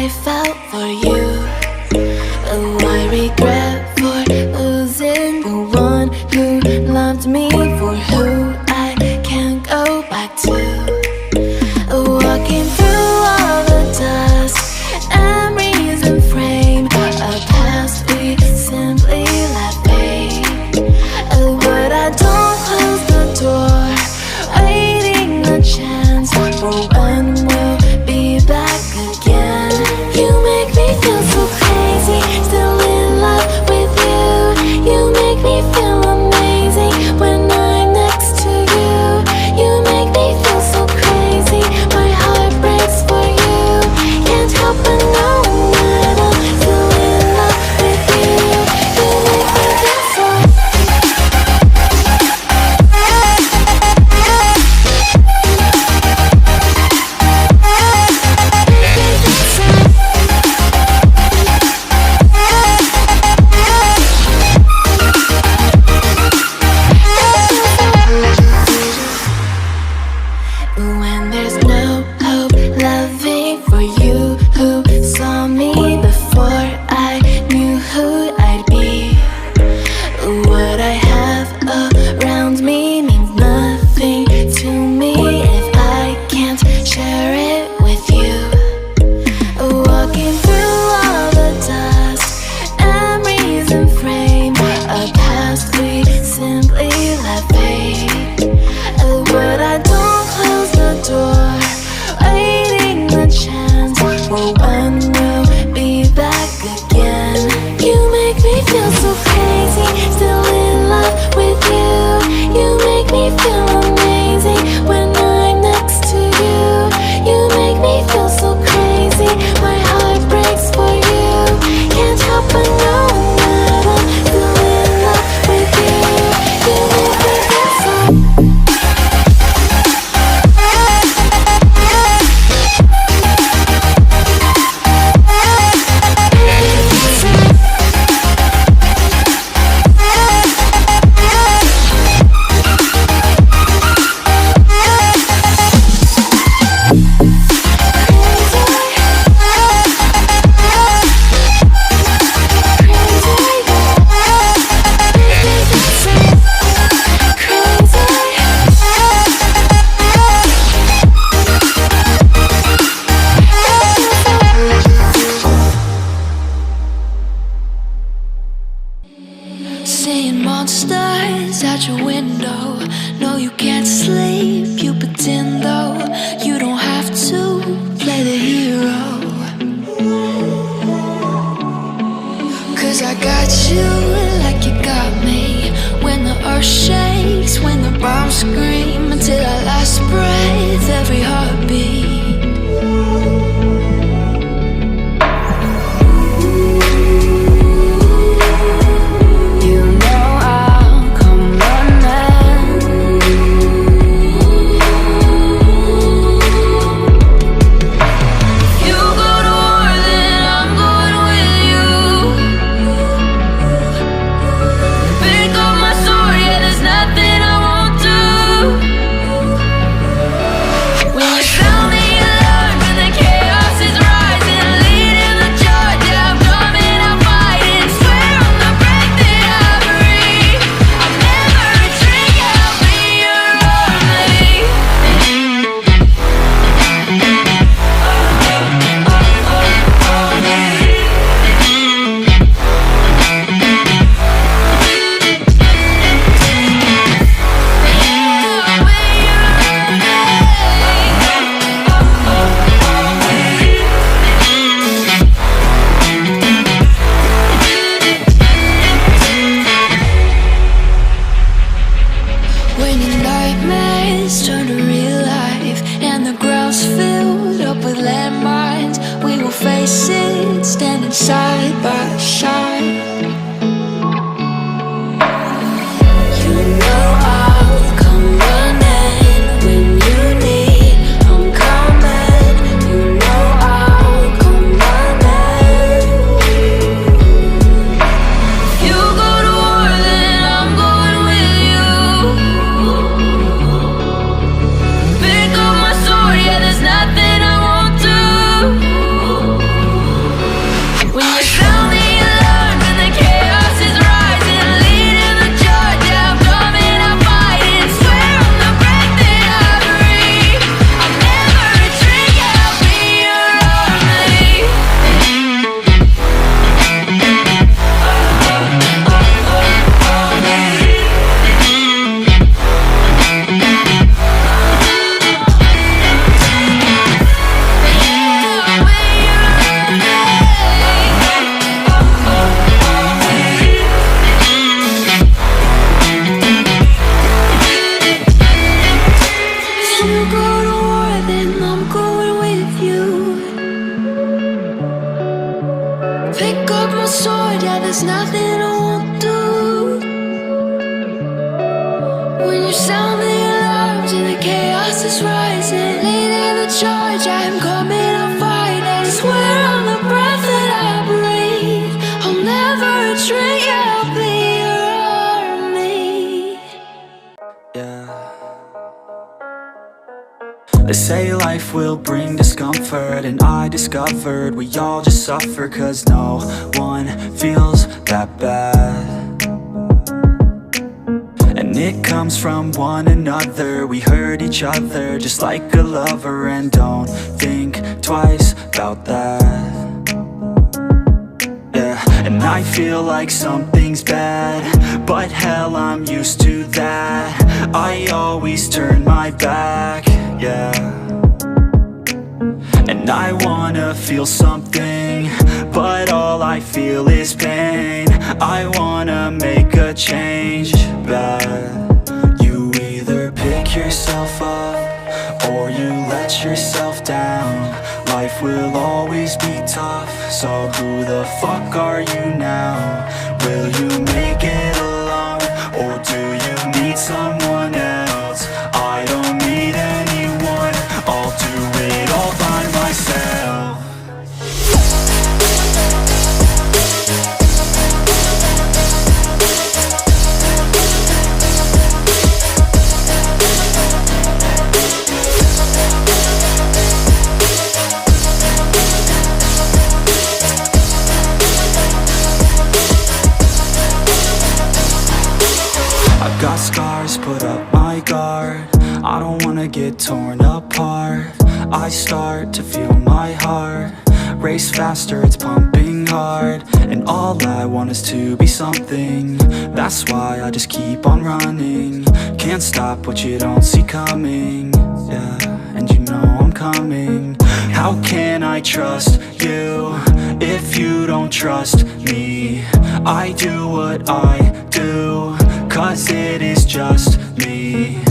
I felt for you. Oh, I regret for losing the one who loved me, for who I can't go back to. Walking through all the dust, memories and frame, a past we simply let fade. Oh, but I don't close the door, waiting a chance for when we'll be back again. You make me feel so crazy, still in love with you. You make me feel amazing when I'm next to you. You make me feel so crazy, my heart breaks for you. Can't help but knowing that I'm still in love with you. You make me feel so. When there's no hope, loving for you who saw me before I knew who I'd be. What I have around me means nothing to me if I can't share it with you. Walking through all the dust, memories and frame, a past we simply let fade. But I don't close the door, waiting the chance for when we'll be back again. You make me feel so crazy, still in love with you. You make me feel amazing when I'm next to you. You make me feel so crazy, my heart breaks for you. Can't help but knowing that I'm still in love with you. You make me feel so. Seeing monsters at your window. No, you can't sleep, you pretend though. You don't have to play the hero, 'cause I got you like you got me. When the earth shakes, when the bombs scream, until our last breath, every heartbeat. pick up my sword, yeah, there's nothing I won't do. When you sound the alarms and the chaos is rising, leading the charge, I'm coming, I'll fight. I swear on the breath that I breathe, I'll never retreat, yeah, I'll be your army. Yeah. They say life will bring discomfort, and I discovered we all just suffer, cause no one feels that bad. And it comes from one another, we hurt each other just like a lover, and don't think twice about that. Yeah, and I feel like something's bad, but hell, I'm used to that. I always turn my back, yeah. And I wanna feel something, but all I feel is pain. I wanna make a change, but you either pick yourself up or you let yourself down. Life will always be tough, so who the fuck are you now? Will you make it alone, or do you need someone else? I don't need anyone, I'll do it all by myself. I've got scars, put up my guard. I don't wanna get torn apart. I start to feel my heart race faster, it's pumping hard. And all I want is to be something. That's why I just keep on running. Can't stop what you don't see coming. Yeah, and you know I'm coming. How can I trust you if you don't trust me? I do what I do, cause it is just me.